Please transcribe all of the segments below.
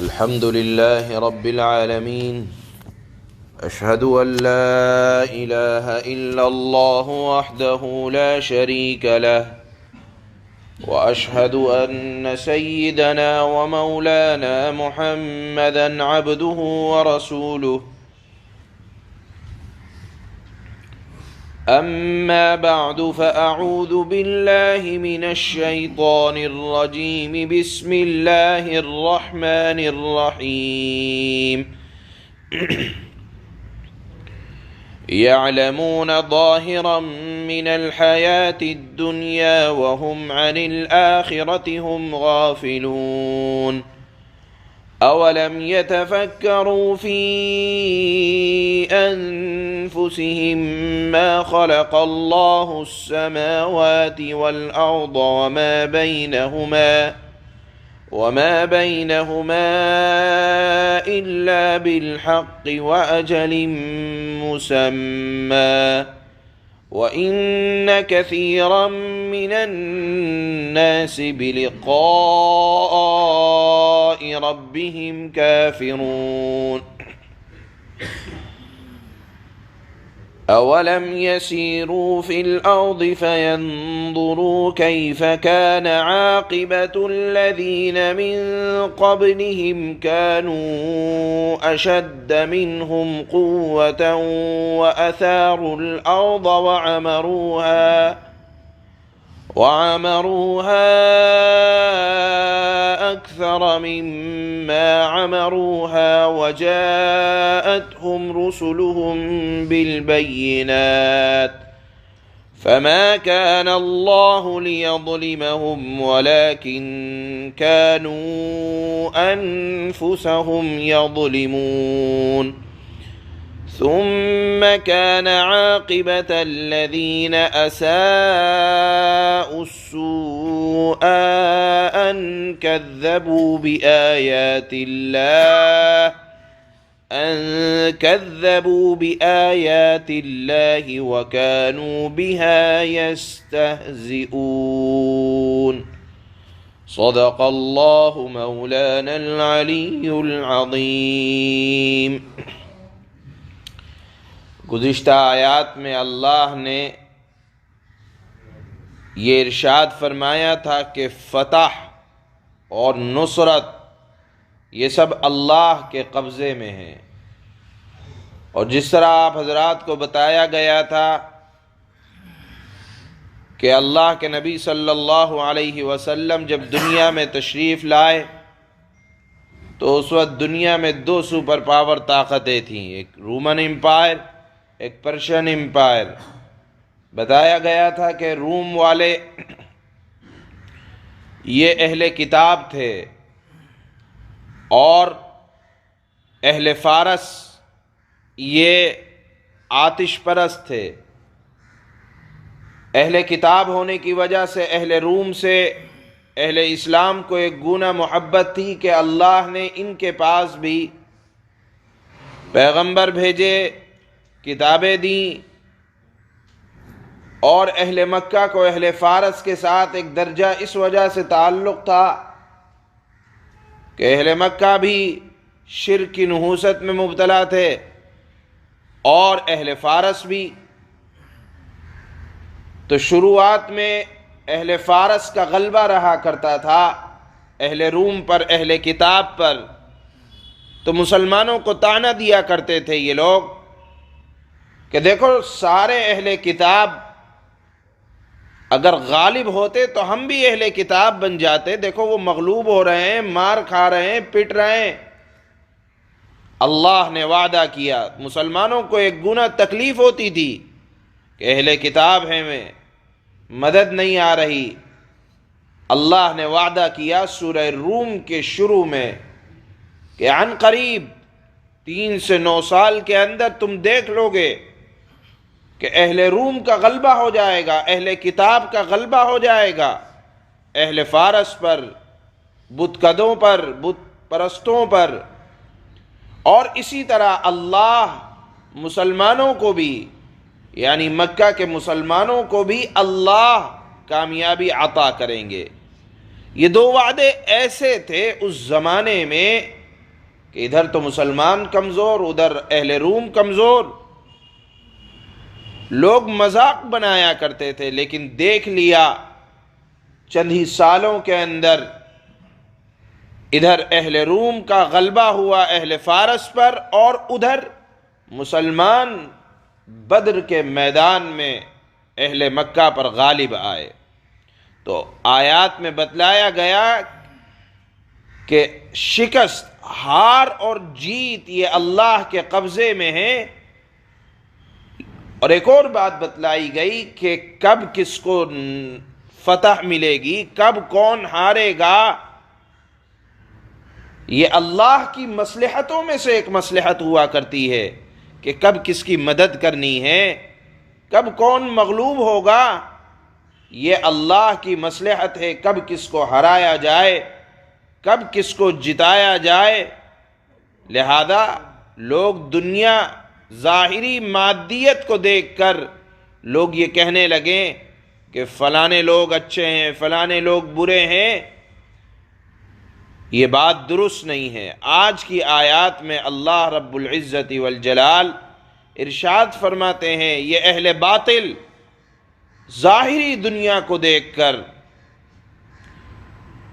الحمد لله رب العالمين. أشهد أن لا إله إلا الله وحده لا شريك له، وأشهد أن سيدنا ومولانا محمدا عبده ورسوله. أما بعد فأعوذ بالله من الشيطان الرجيم. بسم الله الرحمن الرحيم. يعلمون ظاهرا من الحياة الدنيا وهم عن الآخرة هم غافلون. أولم يتفكروا في أنفسهم ما خلق الله السماوات والأرض وما بينهما إلا بالحق وأجل مسمى، وإن كثيرا من الناس بلقاء ربهم كافرون. أولم يسيروا في الأرض فينظروا كيف كان عاقبة الذين من قبلهم كانوا أشد منهم قوة وأثاروا الأرض وعمروها أكثر مما عمروها، وجاءتهم رسلهم بالبينات، فما كان الله ليظلمهم ولكن كانوا أنفسهم يظلمون. ثم كان عاقبة الذين أساءوا السوء أن كذبوا بآيات الله وكانوا بها يستهزئون. صدق الله مولانا العلي العظيم. گزشتہ آیات میں اللہ نے یہ ارشاد فرمایا تھا کہ فتح اور نصرت یہ سب اللہ کے قبضے میں ہیں، اور جس طرح آپ حضرات کو بتایا گیا تھا کہ اللہ کے نبی صلی اللہ علیہ وسلم جب دنیا میں تشریف لائے تو اس وقت دنیا میں دو سپر پاور طاقتیں تھیں، ایک رومن امپائر، ایک پرشین امپائر۔ بتایا گیا تھا کہ روم والے یہ اہل کتاب تھے اور اہل فارس یہ آتش پرست تھے۔ اہل کتاب ہونے کی وجہ سے اہل روم سے اہل اسلام کو ایک گونہ محبت تھی کہ اللہ نے ان کے پاس بھی پیغمبر بھیجے، کتابیں دیں، اور اہل مکہ کو اہل فارس کے ساتھ ایک درجہ اس وجہ سے تعلق تھا کہ اہل مکہ بھی شرک کی نحوست میں مبتلا تھے اور اہل فارس بھی۔ تو شروعات میں اہل فارس کا غلبہ رہا کرتا تھا اہل روم پر، اہل کتاب پر۔ تو مسلمانوں کو طعنہ دیا کرتے تھے یہ لوگ کہ دیکھو سارے اہل کتاب اگر غالب ہوتے تو ہم بھی اہل کتاب بن جاتے، دیکھو وہ مغلوب ہو رہے ہیں، مار کھا رہے ہیں، پٹ رہے ہیں۔ اللہ نے وعدہ کیا، مسلمانوں کو ایک گناہ تکلیف ہوتی تھی کہ اہل کتاب ہیں میں مدد نہیں آ رہی۔ اللہ نے وعدہ کیا سورہ روم کے شروع میں کہ عن قریب 3 سے 9 سال کے اندر تم دیکھ لو گے کہ اہل روم کا غلبہ ہو جائے گا، اہل کتاب کا غلبہ ہو جائے گا اہل فارس پر، بت قدوں پر، بت پرستوں پر۔ اور اسی طرح اللہ مسلمانوں کو بھی، یعنی مکہ کے مسلمانوں کو بھی اللہ کامیابی عطا کریں گے۔ یہ دو وعدے ایسے تھے اس زمانے میں کہ ادھر تو مسلمان کمزور، ادھر اہل روم کمزور. لوگ مذاق بنایا کرتے تھے، لیکن دیکھ لیا چند ہی سالوں کے اندر ادھر اہل روم کا غلبہ ہوا اہل فارس پر، اور ادھر مسلمان بدر کے میدان میں اہل مکہ پر غالب آئے. تو آیات میں بتلایا گیا کہ شکست، ہار اور جیت یہ اللہ کے قبضے میں ہے. اور ایک اور بات بتلائی گئی کہ کب کس کو فتح ملے گی، کب کون ہارے گا، یہ اللہ کی مصلحتوں میں سے ایک مصلحت ہوا کرتی ہے کہ کب کس کی مدد کرنی ہے، کب کون مغلوب ہوگا، یہ اللہ کی مصلحت ہے. کب کس کو ہرایا جائے، کب کس کو جتایا جائے. لہذا لوگ دنیا ظاہری مادیت کو دیکھ کر لوگ یہ کہنے لگے کہ فلانے لوگ اچھے ہیں، فلانے لوگ برے ہیں. یہ بات درست نہیں ہے. آج کی آیات میں اللہ رب العزت والجلال ارشاد فرماتے ہیں یہ اہل باطل ظاہری دنیا کو دیکھ کر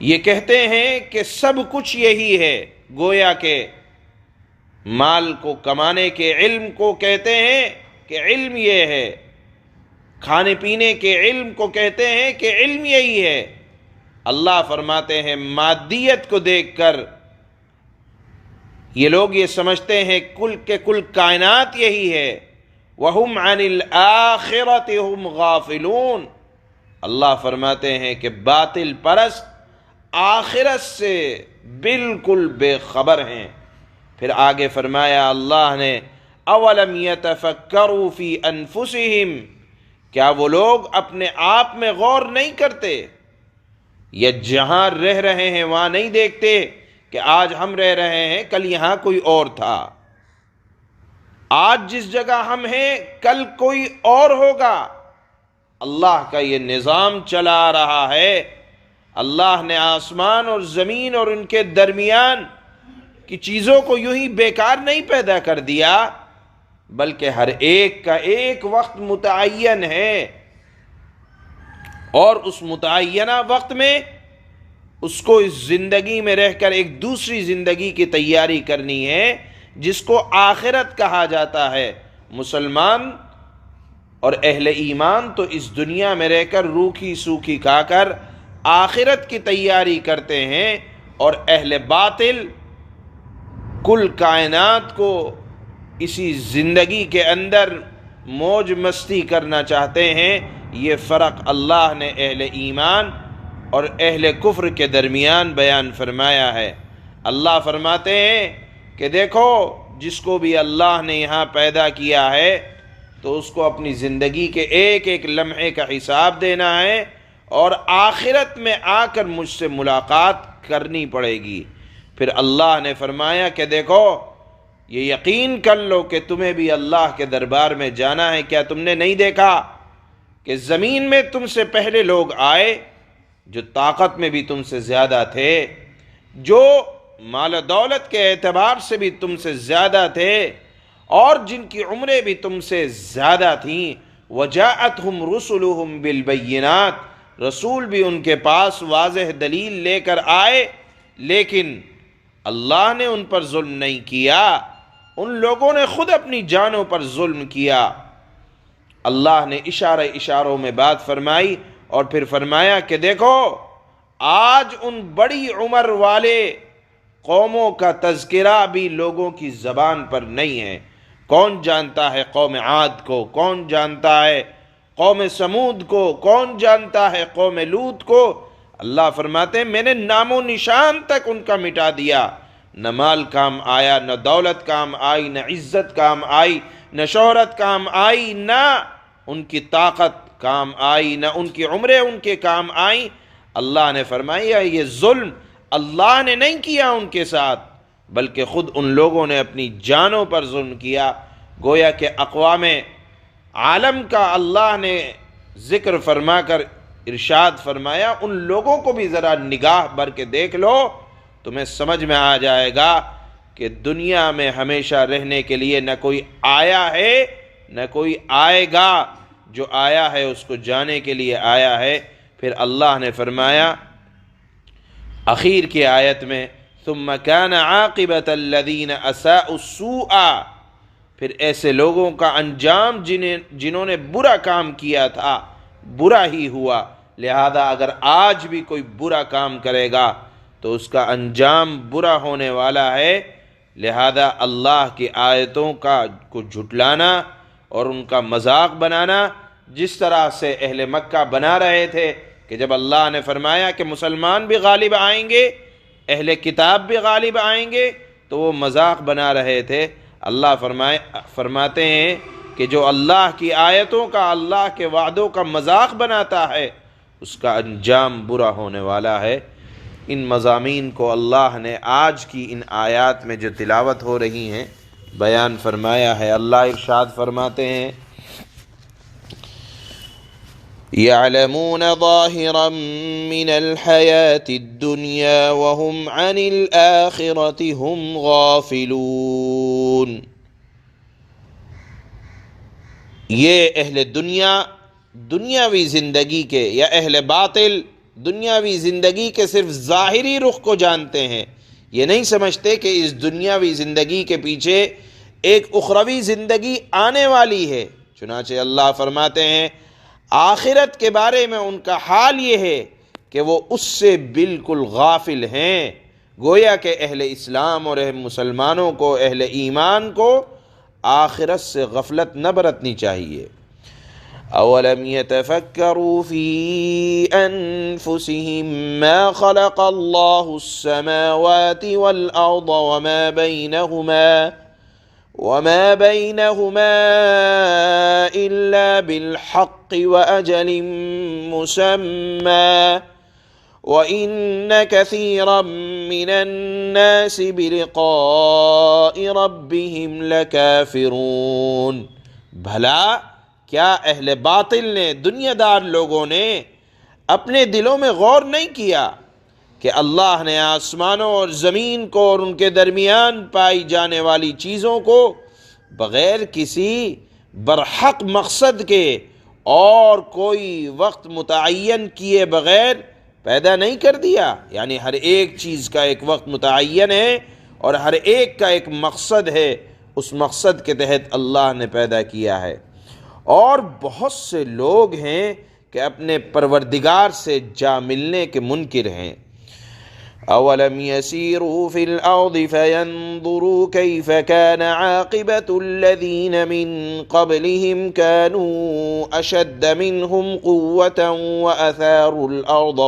یہ کہتے ہیں کہ سب کچھ یہی ہے. گویا کہ مال کو کمانے کے علم کو کہتے ہیں کہ علم یہ ہے، کھانے پینے کے علم کو کہتے ہیں کہ علم یہی ہے. اللہ فرماتے ہیں مادیت کو دیکھ کر یہ لوگ یہ سمجھتے ہیں کل کائنات یہی ہے. وَهُمْ عَنِ الْآخِرَةِ هُمْ غَافِلُونَ. اللہ فرماتے ہیں کہ باطل پرست آخرت سے بالکل بے خبر ہیں. پھر آگے فرمایا اللہ نے اولم یتفکروا فی انفسہم، کیا وہ لوگ اپنے آپ میں غور نہیں کرتے، یا جہاں رہ رہے ہیں وہاں نہیں دیکھتے کہ آج ہم رہ رہے ہیں کل یہاں کوئی اور تھا، آج جس جگہ ہم ہیں کل کوئی اور ہوگا. اللہ کا یہ نظام چلا آ رہا ہے. اللہ نے آسمان اور زمین اور ان کے درمیان کی چیزوں کو یوں ہی بیکار نہیں پیدا کر دیا، بلکہ ہر ایک کا ایک وقت متعین ہے، اور اس متعینہ وقت میں اس کو اس زندگی میں رہ کر ایک دوسری زندگی کی تیاری کرنی ہے جس کو آخرت کہا جاتا ہے. مسلمان اور اہل ایمان تو اس دنیا میں رہ کر روکھی سوکھی کھا کر آخرت کی تیاری کرتے ہیں، اور اہل باطل کل کائنات کو اسی زندگی کے اندر موج مستی کرنا چاہتے ہیں. یہ فرق اللہ نے اہل ایمان اور اہل کفر کے درمیان بیان فرمایا ہے. اللہ فرماتے ہیں کہ دیکھو جس کو بھی اللہ نے یہاں پیدا کیا ہے تو اس کو اپنی زندگی کے ایک ایک لمحے کا حساب دینا ہے، اور آخرت میں آ کر مجھ سے ملاقات کرنی پڑے گی. پھر اللہ نے فرمایا کہ دیکھو یہ یقین کر لو کہ تمہیں بھی اللہ کے دربار میں جانا ہے. کیا تم نے نہیں دیکھا کہ زمین میں تم سے پہلے لوگ آئے جو طاقت میں بھی تم سے زیادہ تھے، جو مال و دولت کے اعتبار سے بھی تم سے زیادہ تھے، اور جن کی عمریں بھی تم سے زیادہ تھیں. وَجَاءَتْهُمْ رُسُلُهُمْ بِالْبَيِّنَاتِ، رسول بھی ان کے پاس واضح دلیل لے کر آئے، لیکن اللہ نے ان پر ظلم نہیں کیا، ان لوگوں نے خود اپنی جانوں پر ظلم کیا. اللہ نے اشاروں میں بات فرمائی، اور پھر فرمایا کہ دیکھو آج ان بڑی عمر والے قوموں کا تذکرہ بھی لوگوں کی زبان پر نہیں ہے. کون جانتا ہے قوم عاد کو، کون جانتا ہے قوم سمود کو، کون جانتا ہے قوم لوط کو. اللہ فرماتے ہیں میں نے نام و نشان تک ان کا مٹا دیا. نہ مال کام آیا، نہ دولت کام آئی، نہ عزت کام آئی، نہ شہرت کام آئی، نہ ان کی طاقت کام آئی، نہ ان کی عمریں ان کے کام آئیں. اللہ نے فرمایا یہ ظلم اللہ نے نہیں کیا ان کے ساتھ، بلکہ خود ان لوگوں نے اپنی جانوں پر ظلم کیا. گویا کہ اقوام عالم کا اللہ نے ذکر فرما کر ارشاد فرمایا ان لوگوں کو بھی ذرا نگاہ بھر کے دیکھ لو، تمہیں سمجھ میں آ جائے گا کہ دنیا میں ہمیشہ رہنے کے لیے نہ کوئی آیا ہے نہ کوئی آئے گا، جو آیا ہے اس کو جانے کے لیے آیا ہے۔ پھر اللہ نے فرمایا اخیر کی آیت میں ثم كان عاقبۃ الذین اساءوا السوء، پھر ایسے لوگوں کا انجام جنہوں نے برا کام کیا تھا برا ہی ہوا۔ لہذا اگر آج بھی کوئی برا کام کرے گا تو اس کا انجام برا ہونے والا ہے۔ لہذا اللہ کی آیتوں کو جھٹلانا اور ان کا مذاق بنانا، جس طرح سے اہل مکہ بنا رہے تھے کہ جب اللہ نے فرمایا کہ مسلمان بھی غالب آئیں گے، اہل کتاب بھی غالب آئیں گے، تو وہ مذاق بنا رہے تھے۔ اللہ فرماتے ہیں کہ جو اللہ کی آیتوں کا، اللہ کے وعدوں کا مذاق بناتا ہے اس کا انجام برا ہونے والا ہے۔ ان مضامین کو اللہ نے آج کی ان آیات میں جو تلاوت ہو رہی ہیں بیان فرمایا ہے۔ اللہ ارشاد فرماتے ہیں يَعْلَمُونَ ظَاهِرًا مِّنَ الْحَيَاةِ الدُّنْيَا وَهُمْ عَنِ الْآخِرَةِ هُمْ غَافِلُونَ۔ یہ اہل دنیا دنیاوی زندگی کے، یا اہل باطل دنیاوی زندگی کے صرف ظاہری رخ کو جانتے ہیں، یہ نہیں سمجھتے کہ اس دنیاوی زندگی کے پیچھے ایک اخروی زندگی آنے والی ہے۔ چنانچہ اللہ فرماتے ہیں آخرت کے بارے میں ان کا حال یہ ہے کہ وہ اس سے بالکل غافل ہیں۔ گویا کہ اہل اسلام اور اہل مسلمانوں کو، اہل ایمان کو آخرت سے غفلت نہ برتنی چاہیے۔ اولم يتفکروا فی انفسهم ما خلق اللہ السماوات والارض وما بينهما إلا بالحق وأجل مسمى وإن كثيرا من الناس بلقاء ربهم لكافرون۔ بھلا کیا اہل باطل نے، دنیا دار لوگوں نے اپنے دلوں میں غور نہیں کیا کہ اللہ نے آسمانوں اور زمین کو اور ان کے درمیان پائی جانے والی چیزوں کو بغیر کسی برحق مقصد کے اور کوئی وقت متعین کیے بغیر پیدا نہیں کر دیا؟ یعنی ہر ایک چیز کا ایک وقت متعین ہے اور ہر ایک کا ایک مقصد ہے، اس مقصد کے تحت اللہ نے پیدا کیا ہے۔ اور بہت سے لوگ ہیں کہ اپنے پروردگار سے جا ملنے کے منکر ہیں۔ اولم يسيروا في الارض فينظروا كيف كان عاقبة الذين من قبلهم كانوا اشد منهم قوة واثاروا الارض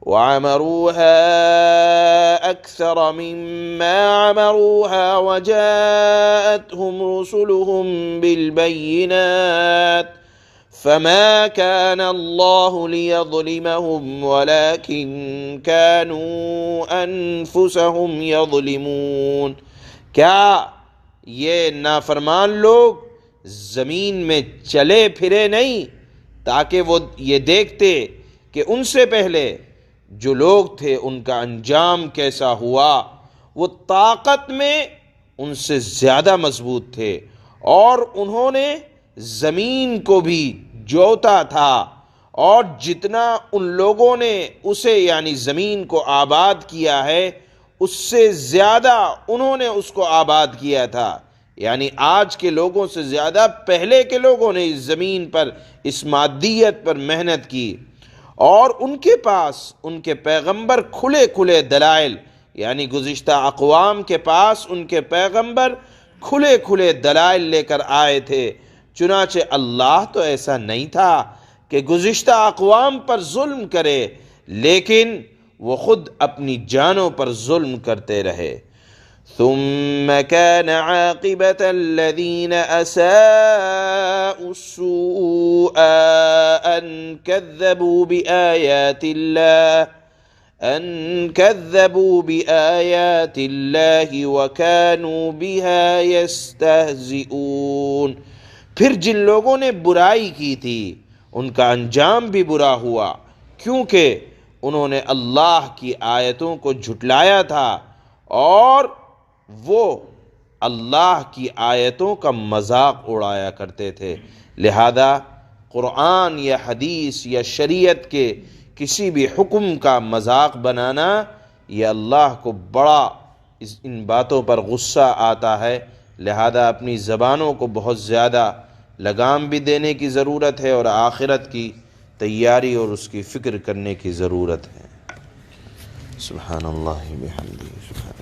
وعمروها اكثر مما عمروها وجاءتهم رسلهم بالبينات فما كان الله ليظلمهم ولكن كانوا أنفسهم يظلمون۔ کیا یہ نافرمان لوگ زمین میں چلے پھرے نہیں تاکہ وہ یہ دیکھتے کہ ان سے پہلے جو لوگ تھے ان کا انجام کیسا ہوا؟ وہ طاقت میں ان سے زیادہ مضبوط تھے اور انہوں نے زمین کو بھی جوتا تھا، اور جتنا ان لوگوں نے اسے یعنی زمین کو آباد کیا ہے اس سے زیادہ انہوں نے اس کو آباد کیا تھا۔ یعنی آج کے لوگوں سے زیادہ پہلے کے لوگوں نے اس زمین پر، اس مادیت پر محنت کی، اور ان کے پاس ان کے پیغمبر کھلے کھلے دلائل، یعنی گزشتہ اقوام کے پاس ان کے پیغمبر کھلے کھلے دلائل لے کر آئے تھے۔ چنانچہ اللہ تو ایسا نہیں تھا کہ گزشتہ اقوام پر ظلم کرے، لیکن وہ خود اپنی جانوں پر ظلم کرتے رہے۔ ثم كان عاقبة الذين أساءوا السوء أن كذبوا بآيات الله وكانوا بها يستهزئون۔ پھر جن لوگوں نے برائی کی تھی ان کا انجام بھی برا ہوا، کیونکہ انہوں نے اللہ کی آیتوں کو جھٹلایا تھا اور وہ اللہ کی آیتوں کا مذاق اڑایا کرتے تھے۔ لہذا قرآن یا حدیث یا شریعت کے کسی بھی حکم کا مذاق بنانا، یہ اللہ کو بڑا ان باتوں پر غصہ آتا ہے۔ لہذا اپنی زبانوں کو بہت زیادہ لگام بھی دینے کی ضرورت ہے، اور آخرت کی تیاری اور اس کی فکر کرنے کی ضرورت ہے۔ سبحان اللہ بحمدہ۔